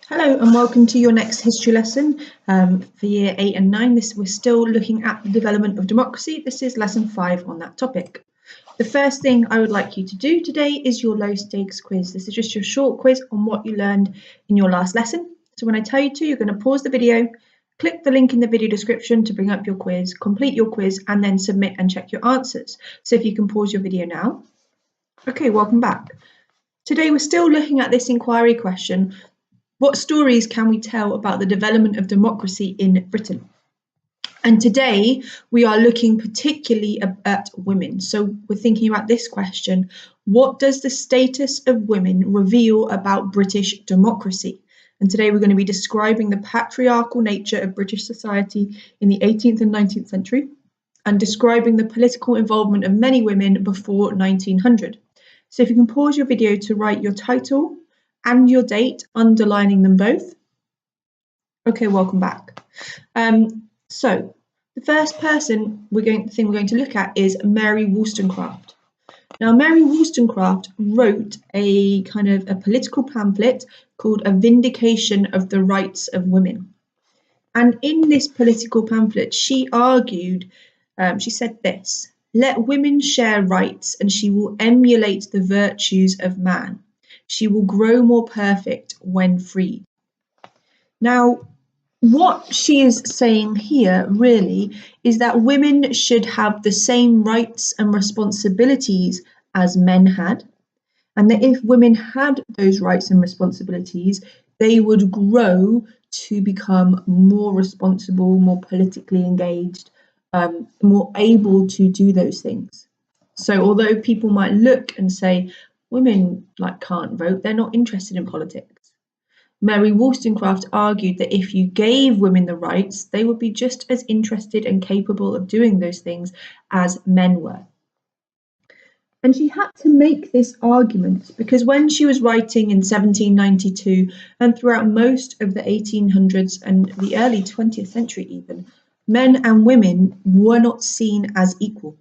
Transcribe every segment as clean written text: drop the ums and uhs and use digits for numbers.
Hello and welcome to your next history lesson for year 8 and 9. We're still looking at the development of democracy. This is lesson 5 on that topic. The first thing I would like you to do today is your low stakes quiz. This is just your short quiz on what you learned in your last lesson. So when I tell you to, you're going to pause the video, click the link in the video description to bring up your quiz, complete your quiz, and then submit and check your answers. So if you can pause your video now. Okay, welcome back. Today we're still looking at this inquiry question. What stories can we tell about the development of democracy in Britain? And today we are looking particularly at women. So we're thinking about this question: what does the status of women reveal about British democracy? And today we're going to be describing the patriarchal nature of British society in the 18th and 19th century and describing the political involvement of many women before 1900. So if you can pause your video to write your title and your date, underlining them both. Okay, welcome back. So the first thing we're going to look at is Mary Wollstonecraft. Now, Mary Wollstonecraft wrote a kind of a political pamphlet called A Vindication of the Rights of Women. And in this political pamphlet, she argued, she said this: "Let women share rights, and she will emulate the virtues of man. She will grow more perfect when freed." Now, what she is saying here really is that women should have the same rights and responsibilities as men had, and that if women had those rights and responsibilities, they would grow to become more responsible, more politically engaged, more able to do those things. So although people might look and say, women can't vote, they're not interested in politics, Mary Wollstonecraft argued that if you gave women the rights, they would be just as interested and capable of doing those things as men were. And she had to make this argument because when she was writing in 1792 and throughout most of the 1800s and the early 20th century even, men and women were not seen as equal.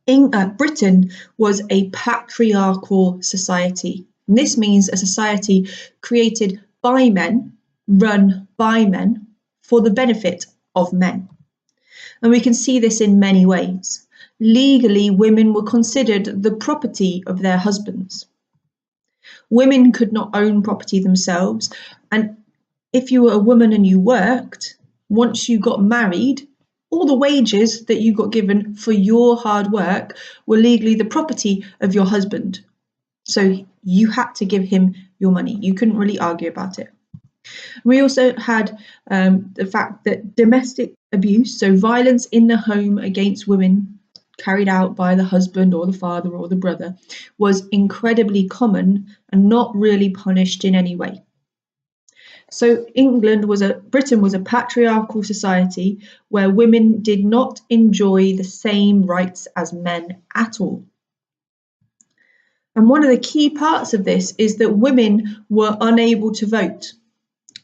Britain was a patriarchal society. And this means a society created by men, run by men, for the benefit of men. And we can see this in many ways. Legally, women were considered the property of their husbands. Women could not own property themselves, and if you were a woman and you worked, once you got married, all the wages that you got given for your hard work were legally the property of your husband. So you had to give him your money. You couldn't really argue about it. We also had the fact that domestic abuse, so violence in the home against women carried out by the husband or the father or the brother, was incredibly common and not really punished in any way. So Britain was a patriarchal society where women did not enjoy the same rights as men at all. And one of the key parts of this is that women were unable to vote.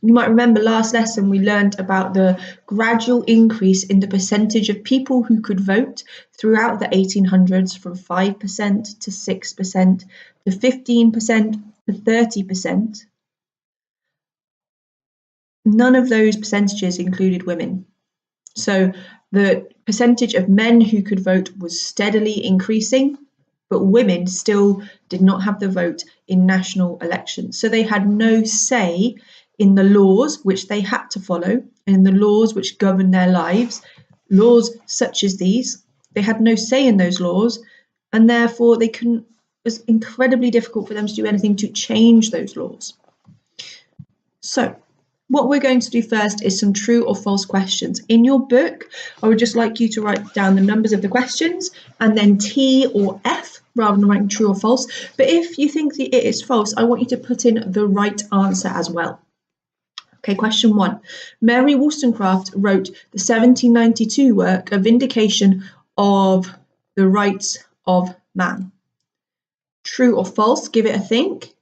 You might remember last lesson we learned about the gradual increase in the percentage of people who could vote throughout the 1800s from 5% to 6% to 15% to 30%. None of those percentages included women. So the percentage of men who could vote was steadily increasing, but women still did not have the vote in national elections. So they had no say in the laws which they had to follow, and in the laws which govern their lives, laws such as these. They had no say in those laws, and therefore it was incredibly difficult for them to do anything to change those laws. So what we're going to do first is some true or false questions. In your book, I would just like you to write down the numbers of the questions and then T or F rather than writing true or false. But if you think that it is false, I want you to put in the right answer as well. Okay, question 1. Mary Wollstonecraft wrote the 1792 work, A Vindication of the Rights of Man. True or false? Give it a think.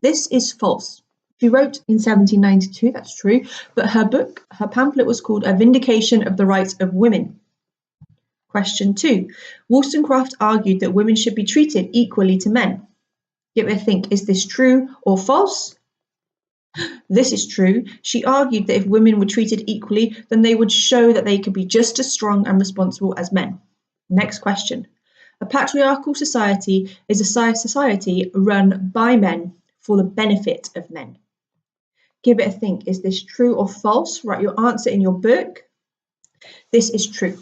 This is false. She wrote in 1792, that's true, but her pamphlet was called A Vindication of the Rights of Women. Question 2. Wollstonecraft argued that women should be treated equally to men. Give it a think. Is this true or false? This is true. She argued that if women were treated equally, then they would show that they could be just as strong and responsible as men. Next question. A patriarchal society is a society run by men for the benefit of men. Give it a think. Is this true or false? Write your answer in your book. This is true.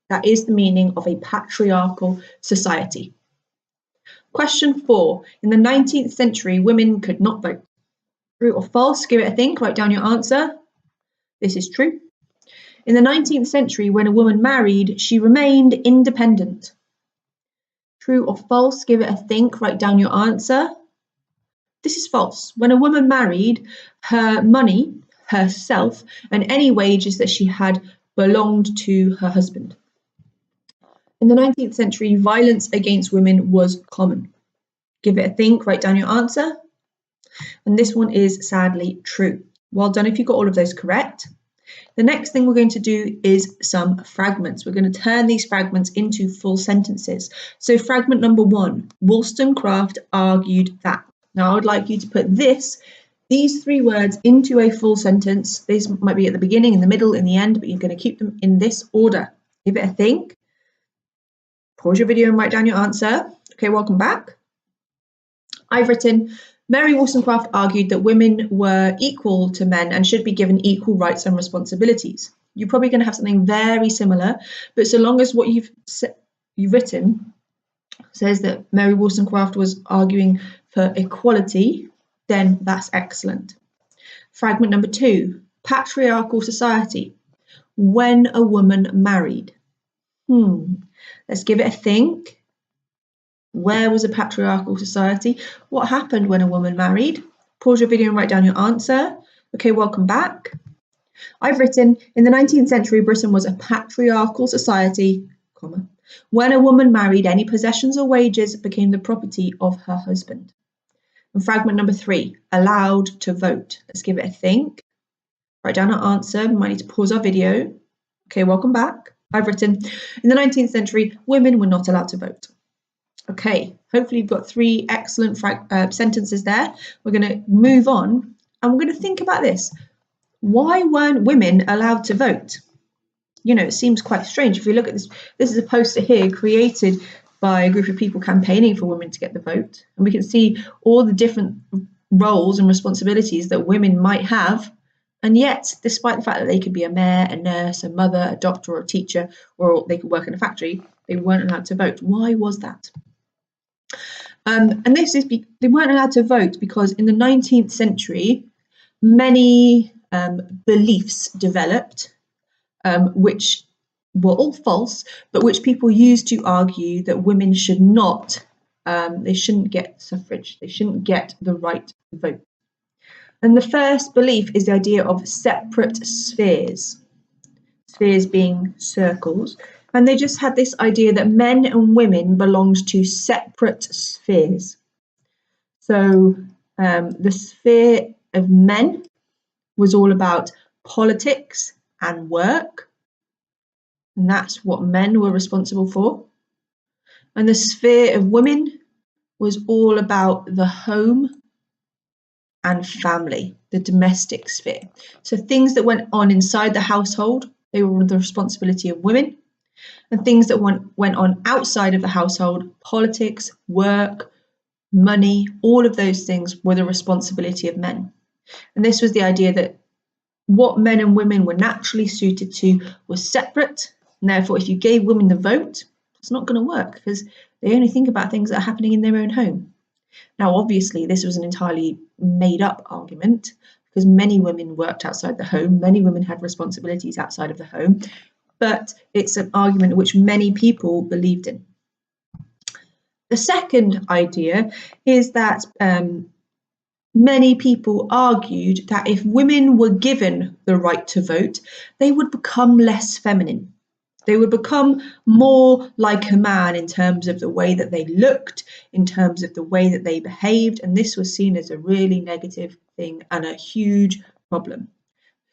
That is the meaning of a patriarchal society. Question 4. In the 19th century, women could not vote. True or false? Give it a think. Write down your answer. This is true. In the 19th century, when a woman married, she remained independent. True or false? Give it a think. Write down your answer. This is false. When a woman married, her money, herself, and any wages that she had belonged to her husband. In the 19th century, violence against women was common. Give it a think. Write down your answer. And this one is sadly true. Well done if you got all of those correct. The next thing we're going to do is some fragments. We're going to turn these fragments into full sentences. So fragment number 1, Wollstonecraft argued that. Now I would like you to put these 3 words into a full sentence. This might be at the beginning, in the middle, in the end, but you're going to keep them in this order. Give it a think. Pause your video and write down your answer. Okay, welcome back. I've written, Mary Wollstonecraft argued that women were equal to men and should be given equal rights and responsibilities. You're probably going to have something very similar, but so long as what you've written says that Mary Wollstonecraft was arguing for equality, then that's excellent. Fragment number 2, patriarchal society. When a woman married. Let's give it a think. Where was a patriarchal society? What happened when a woman married? Pause your video and write down your answer. Okay, welcome back. I've written, in the 19th century, Britain was a patriarchal society, when a woman married, any possessions or wages became the property of her husband. And fragment number 3, allowed to vote. Let's give it a think. Write down our answer. We might need to pause our video. Okay, welcome back. I've written, in the 19th century, women were not allowed to vote. Okay, hopefully you've got 3 excellent sentences there. We're going to move on and we're going to think about this. Why weren't women allowed to vote? You know, it seems quite strange. If we look at this, this is a poster here created by a group of people campaigning for women to get the vote. And we can see all the different roles and responsibilities that women might have. And yet, despite the fact that they could be a mayor, a nurse, a mother, a doctor, or a teacher, or they could work in a factory, they weren't allowed to vote. Why was that? And this is they weren't allowed to vote because in the 19th century, many beliefs developed, which were all false, but which people used to argue that women should not, they shouldn't get suffrage, they shouldn't get the right to vote. And the first belief is the idea of separate spheres, spheres being circles. And they just had this idea that men and women belonged to separate spheres. So the sphere of men was all about politics and work. And that's what men were responsible for. And the sphere of women was all about the home and family, the domestic sphere. So things that went on inside the household, they were the responsibility of women. And things that went on outside of the household, politics, work, money, all of those things were the responsibility of men. And this was the idea that what men and women were naturally suited to was separate. And therefore, if you gave women the vote, it's not going to work because they only think about things that are happening in their own home. Now, obviously, this was an entirely made up argument because many women worked outside the home. Many women had responsibilities outside of the home. But it's an argument which many people believed in. The second idea is that many people argued that if women were given the right to vote, they would become less feminine. They would become more like a man in terms of the way that they looked, in terms of the way that they behaved, and this was seen as a really negative thing and a huge problem.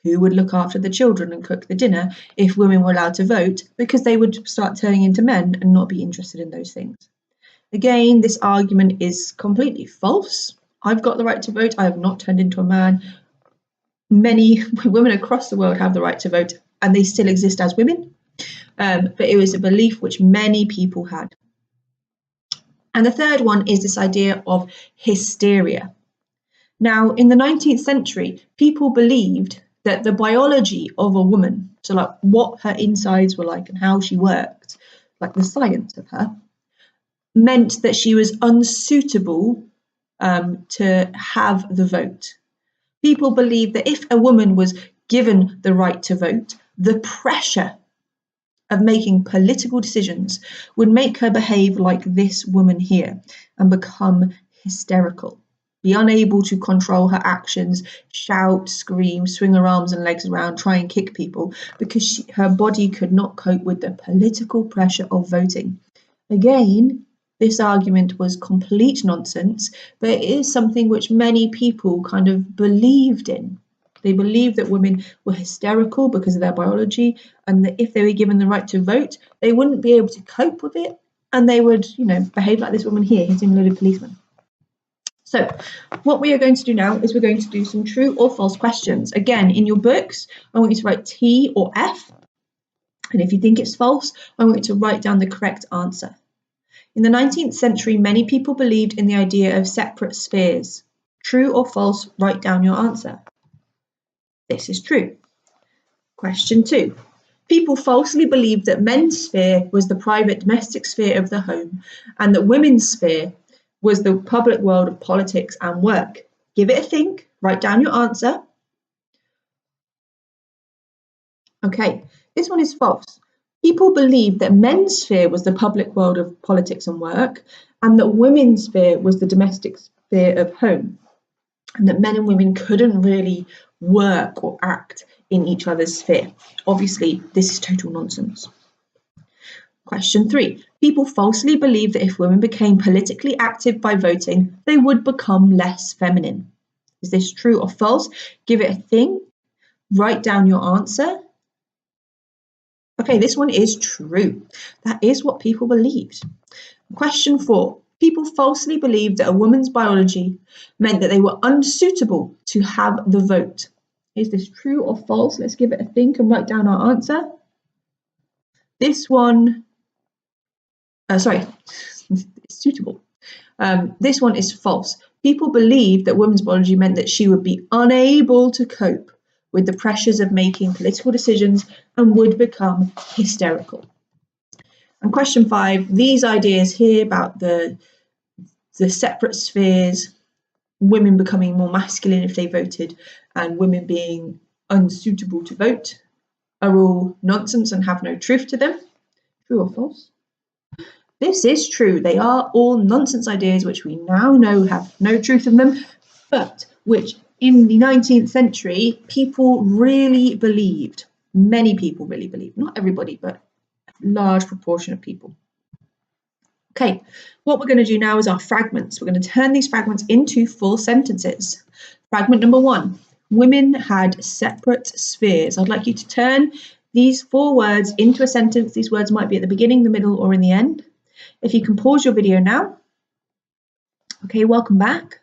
Who would look after the children and cook the dinner if women were allowed to vote? Because they would start turning into men and not be interested in those things. Again, this argument is completely false. I've got the right to vote. I have not turned into a man. Many women across the world have the right to vote, and they still exist as women. But it was a belief which many people had. And the third one is this idea of hysteria. Now, in the 19th century, people believed that the biology of a woman, so like what her insides were like and how she worked, like the science of her, meant that she was unsuitable to have the vote. People believed that if a woman was given the right to vote, the pressure of making political decisions would make her behave like this woman here and become hysterical, be unable to control her actions, shout, scream, swing her arms and legs around, try and kick people, because her body could not cope with the political pressure of voting. Again, this argument was complete nonsense, but it is something which many people kind of believed in. They believed that women were hysterical because of their biology, and that if they were given the right to vote, they wouldn't be able to cope with it, and they would, behave like this woman here, hitting a load of policemen. So what we are going to do now is we're going to do some true or false questions. Again, in your books, I want you to write T or F, and if you think it's false, I want you to write down the correct answer. In the 19th century, many people believed in the idea of separate spheres. True or false, write down your answer. This is true. Question 2. People falsely believed that men's sphere was the private domestic sphere of the home and that women's sphere was the public world of politics and work. Give it a think, write down your answer. Okay, this one is false. People believed that men's sphere was the public world of politics and work and that women's sphere was the domestic sphere of home, and that men and women couldn't really work or act in each other's sphere. Obviously, this is total nonsense. Question 3. People falsely believed that if women became politically active by voting, they would become less feminine. Is this true or false? Give it a think. Write down your answer. Okay, this one is true. That is what people believed. Question 4. People falsely believed that a woman's biology meant that they were unsuitable to have the vote. Is this true or false? Let's give it a think and write down our answer. This one, it's suitable. This one is false. People believed that women's biology meant that she would be unable to cope with the pressures of making political decisions and would become hysterical. And question 5, these ideas here about the separate spheres, women becoming more masculine if they voted, and women being unsuitable to vote, are all nonsense and have no truth to them. True or false? This is true. They are all nonsense ideas which we now know have no truth in them, but which in the 19th century people really believed. Many people really believed. Not everybody, but a large proportion of people. Okay, what we're going to do now is our fragments. We're going to turn these fragments into full sentences. Fragment number 1, women had separate spheres. I'd like you to turn these 4 words into a sentence. These words might be at the beginning, the middle, or in the end. If you can pause your video now. Okay, welcome back.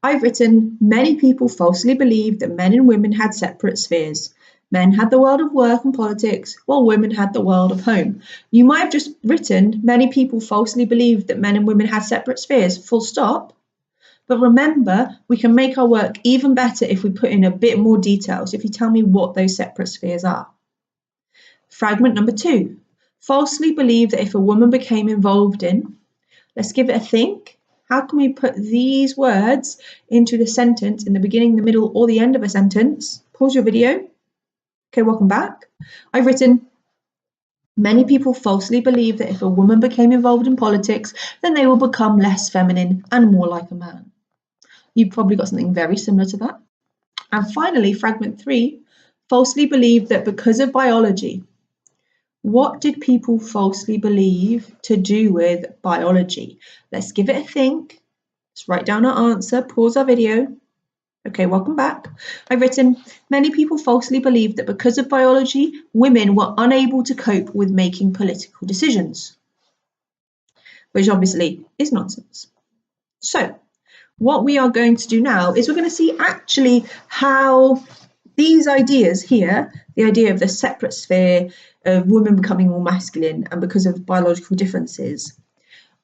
I've written, many people falsely believed that men and women had separate spheres. Men had the world of work and politics, while women had the world of home. You might have just written, many people falsely believed that men and women had separate spheres, full stop. But remember, we can make our work even better if we put in a bit more detail. So if you tell me what those separate spheres are. Fragment number 2, falsely believed that if a woman became involved in, let's give it a think. How can we put these words into the sentence in the beginning, the middle, or the end of a sentence? Pause your video. Okay, welcome back. I've written, many people falsely believe that if a woman became involved in politics, then they will become less feminine and more like a man. You've probably got something very similar to that. And finally, fragment 3, falsely believed that because of biology. What did people falsely believe to do with biology? Let's give it a think. Let's write down our answer, pause our video. Okay, welcome back. I've written, many people falsely believed that because of biology, women were unable to cope with making political decisions. which obviously is nonsense. So what we are going to do now is we're going to see actually how these ideas here, the idea of the separate sphere, of women becoming more masculine and because of biological differences,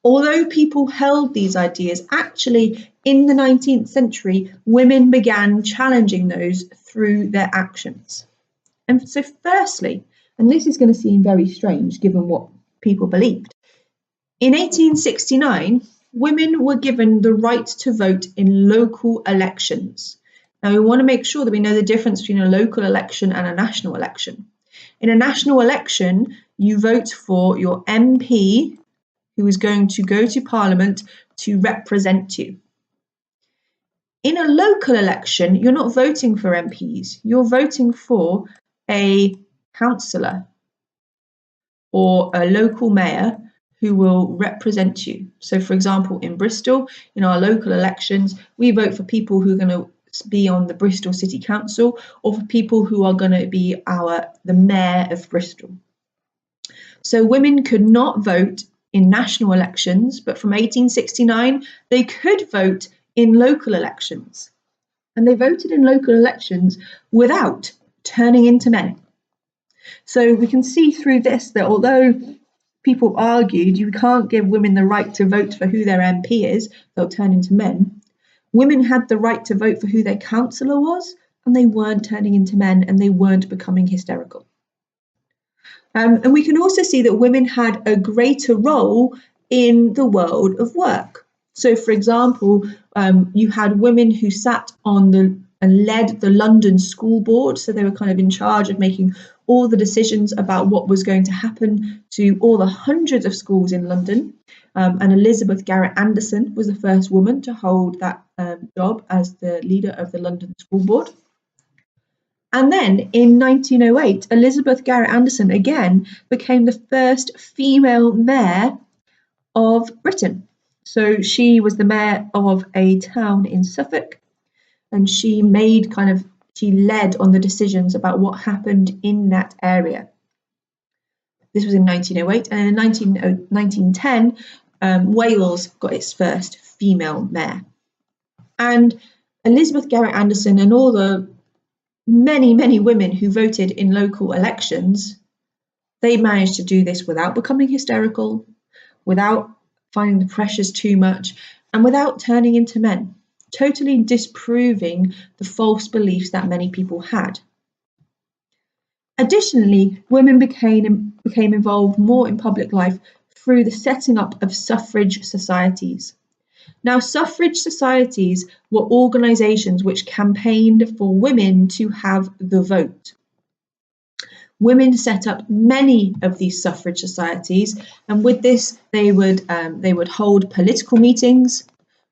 although people held these ideas, actually in the 19th century, women began challenging those through their actions. And so firstly, and this is going to seem very strange given what people believed, in 1869, women were given the right to vote in local elections. Now, we want to make sure that we know the difference between a local election and a national election. In a national election, you vote for your MP, who is going to go to Parliament to represent you. In a local election, you're not voting for MPs, you're voting for a councillor or a local mayor who will represent you. So, for example, in Bristol, in our local elections, we vote for people who are going to be on the Bristol City Council or for people who are going to be the mayor of Bristol. So women could not vote in national elections, but from 1869, they could vote in local elections. And they voted in local elections without turning into men. So we can see through this that although people argued you can't give women the right to vote for who their MP is, they'll turn into men, women had the right to vote for who their councillor was, and they weren't turning into men and they weren't becoming hysterical. And we can also see that women had a greater role in the world of work. So, for example, you had women who sat on and led the London School Board. So they were kind of in charge of making all the decisions about what was going to happen to all the hundreds of schools in London. And Elizabeth Garrett Anderson was the first woman to hold that job as the leader of the London School Board. And then in 1908, Elizabeth Garrett Anderson again became the first female mayor of Britain. So she was the mayor of a town in Suffolk, and she led on the decisions about what happened in that area. This was in 1908, and in 1910, Wales got its first female mayor. And Elizabeth Garrett Anderson and all the many, many women who voted in local elections, they managed to do this without becoming hysterical, without finding the pressures too much, and without turning into men, totally disproving the false beliefs that many people had. Additionally, women became involved more in public life through the setting up of suffrage societies. Now, suffrage societies were organisations which campaigned for women to have the vote. Women set up many of these suffrage societies, and with this, they would hold political meetings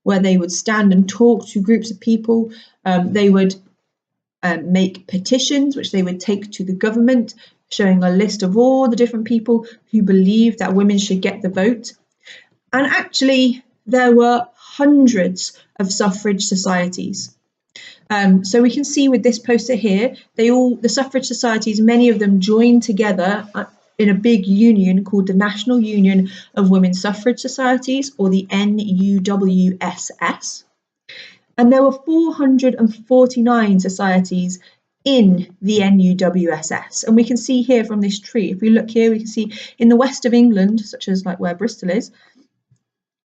where they would stand and talk to groups of people. They would make petitions, which they would take to the government, showing a list of all the different people who believed that women should get the vote. And actually, there were hundreds of suffrage societies. So we can see with this poster here, the suffrage societies, many of them joined together in a big union called the National Union of Women's Suffrage Societies, or the NUWSS. And there were 449 societies in the NUWSS. And we can see here from this tree, if we look here, we can see in the west of England, such as like where Bristol is,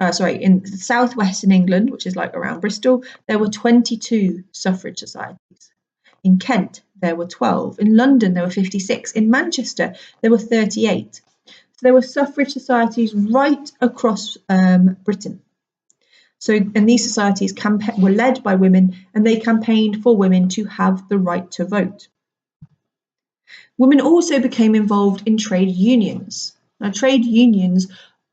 in southwestern England, which is like around Bristol, there were 22 suffrage societies. In Kent, there were 12. In London, there were 56. In Manchester, there were 38. So there were suffrage societies right across Britain. And these societies were led by women, and they campaigned for women to have the right to vote. Women also became involved in trade unions. Now, trade unions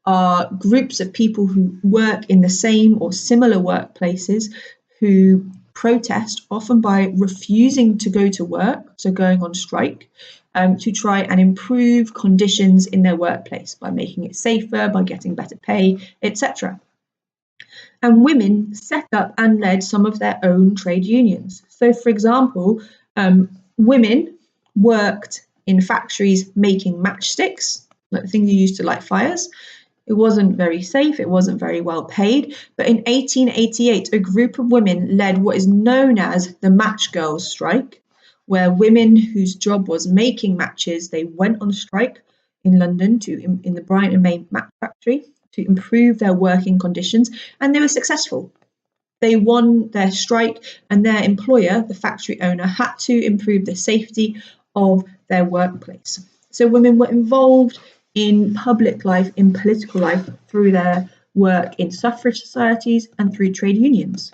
are groups of people who work in the same or similar workplaces who protest, often by refusing to go to work, so going on strike, to try and improve conditions in their workplace by making it safer, by getting better pay, etc. And women set up and led some of their own trade unions. So, for example, women worked in factories making matchsticks, like the things you use to light fires. It wasn't very safe, it wasn't very well paid, but in 1888, a group of women led what is known as the Match Girls strike, where women whose job was making matches, they went on strike in London in the Bryant and May match factory to improve their working conditions, and they were successful. They won their strike, and their employer, the factory owner, had to improve the safety of their workplace. So women were involved in public life, in political life, through their work in suffrage societies and through trade unions.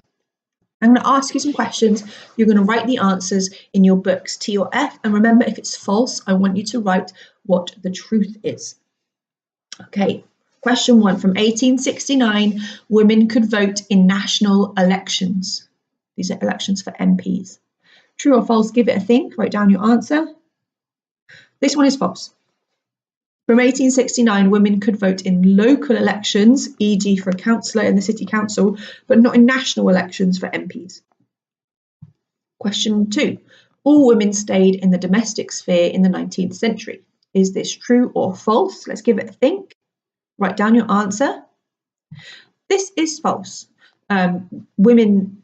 I'm going to ask you some questions. You're going to write the answers in your books T or F, and remember, if it's false, I want you to write what the truth is. Okay, question 1. From 1869, women could vote in national elections. These are elections for MPs. True or false? Give it a think. Write down your answer. This one is false. From 1869, women could vote in local elections, e.g. for a councillor in the city council, but not in national elections for MPs. Question 2. All women stayed in the domestic sphere in the 19th century. Is this true or false? Let's give it a think. Write down your answer. This is false. Women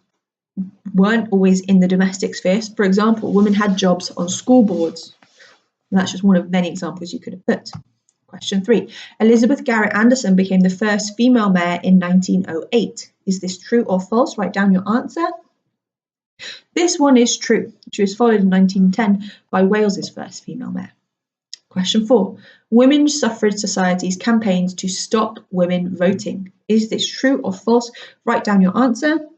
weren't always in the domestic sphere. For example, women had jobs on school boards. And that's just one of many examples you could have put. Question 3. Elizabeth Garrett Anderson became the first female mayor in 1908. Is this true or false? Write down your answer. This one is true. She was followed in 1910 by Wales's first female mayor. Question 4. Women's suffrage societies campaigned to stop women voting. Is this true or false? Write down your answer.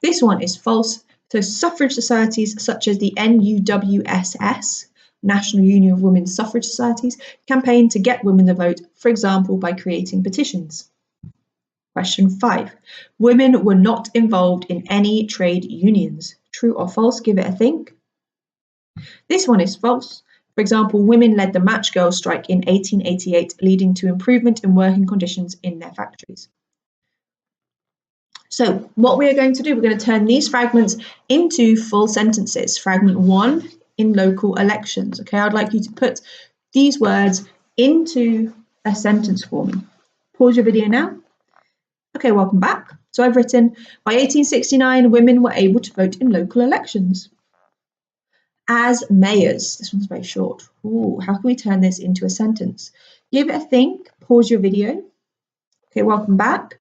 This one is false. So suffrage societies such as the NUWSS, National Union of Women's Suffrage Societies, campaigned to get women to vote, for example, by creating petitions. Question 5. Women were not involved in any trade unions. True or false? Give it a think. This one is false. For example, women led the Match Girls strike in 1888, leading to improvement in working conditions in their factories. So what we are going to do, we're going to turn these fragments into full sentences. Fragment 1, in local elections. Okay, I'd like you to put these words into a sentence for me. Pause your video now. Okay, welcome back. So I've written, by 1869, women were able to vote in local elections. As mayors. This one's very short. Ooh, how can we turn this into a sentence? Give it a think. Pause your video. Okay, welcome back.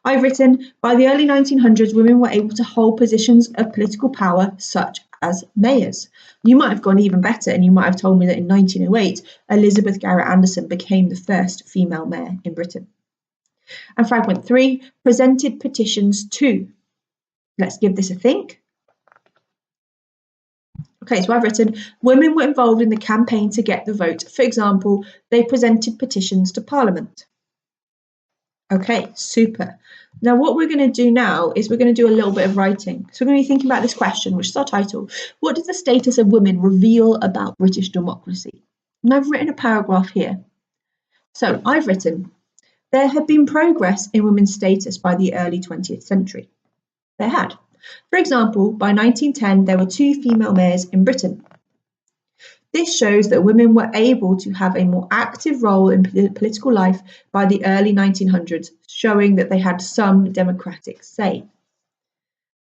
I've written, by the early 1900s, women were able to hold positions of political power, such as mayors. You might have gone even better, and you might have told me that in 1908, Elizabeth Garrett Anderson became the first female mayor in Britain. And fragment 3, presented petitions to. Let's give this a think. Okay, so I've written, women were involved in the campaign to get the vote. For example, they presented petitions to Parliament. Okay, super. Now what we're going to do now is we're going to do a little bit of writing. So we're going to be thinking about this question, which is our title. What does the status of women reveal about British democracy? And I've written a paragraph here. So I've written, there had been progress in women's status by the early 20th century. There had. For example, by 1910, there were 2 female mayors in Britain. This shows that women were able to have a more active role in political life by the early 1900s, showing that they had some democratic say.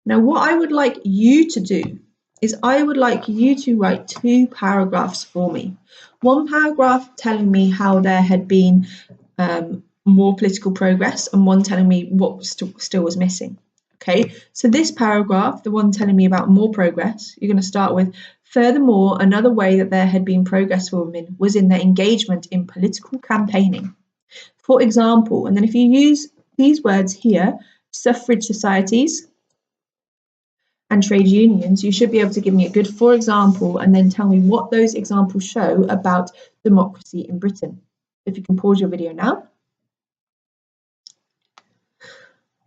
Now, what I would like you to do is I would like you to write 2 paragraphs for me. One paragraph telling me how there had been more political progress, and one telling me what still was missing. Okay, so this paragraph, the one telling me about more progress, you're going to start with, furthermore, another way that there had been progress for women was in their engagement in political campaigning. For example, and then if you use these words here, suffrage societies and trade unions, you should be able to give me a good for example and then tell me what those examples show about democracy in Britain. If you can pause your video now.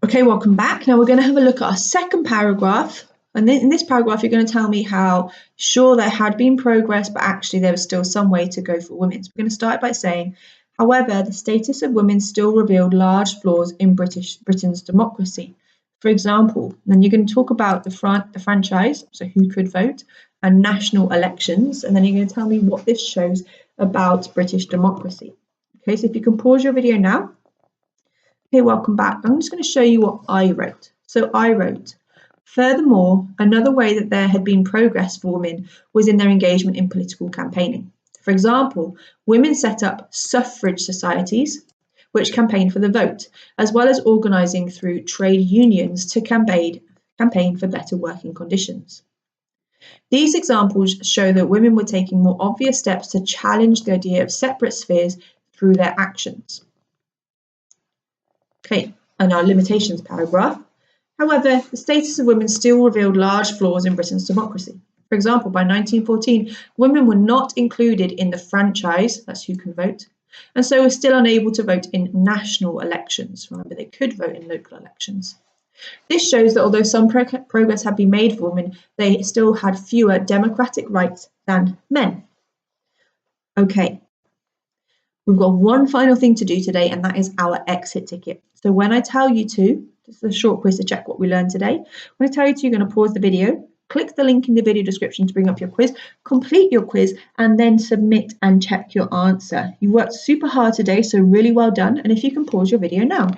Okay, welcome back. Now we're going to have a look at our second paragraph. And in this paragraph, you're going to tell me how sure there had been progress, but actually there was still some way to go for women. So we're going to start by saying, however, the status of women still revealed large flaws in Britain's democracy. For example, then you're going to talk about the franchise, so who could vote, and national elections. And then you're going to tell me what this shows about British democracy. Okay, so if you can pause your video now. Okay, welcome back. I'm just going to show you what I wrote. So I wrote, furthermore, another way that there had been progress for women was in their engagement in political campaigning. For example, women set up suffrage societies, which campaigned for the vote, as well as organising through trade unions to campaign for better working conditions. These examples show that women were taking more obvious steps to challenge the idea of separate spheres through their actions. Okay, and our limitations paragraph. However, the status of women still revealed large flaws in Britain's democracy. For example, by 1914, women were not included in the franchise, that's who can vote, and so were still unable to vote in national elections. Remember, they could vote in local elections. This shows that although some progress had been made for women, they still had fewer democratic rights than men. Okay, we've got one final thing to do today, and that is our exit ticket. So when I tell you to, this is a short quiz to check what we learned today. When I tell you to, you're going to pause the video, click the link in the video description to bring up your quiz, complete your quiz, and then submit and check your answer. You worked super hard today, so really well done. And if you can pause your video now.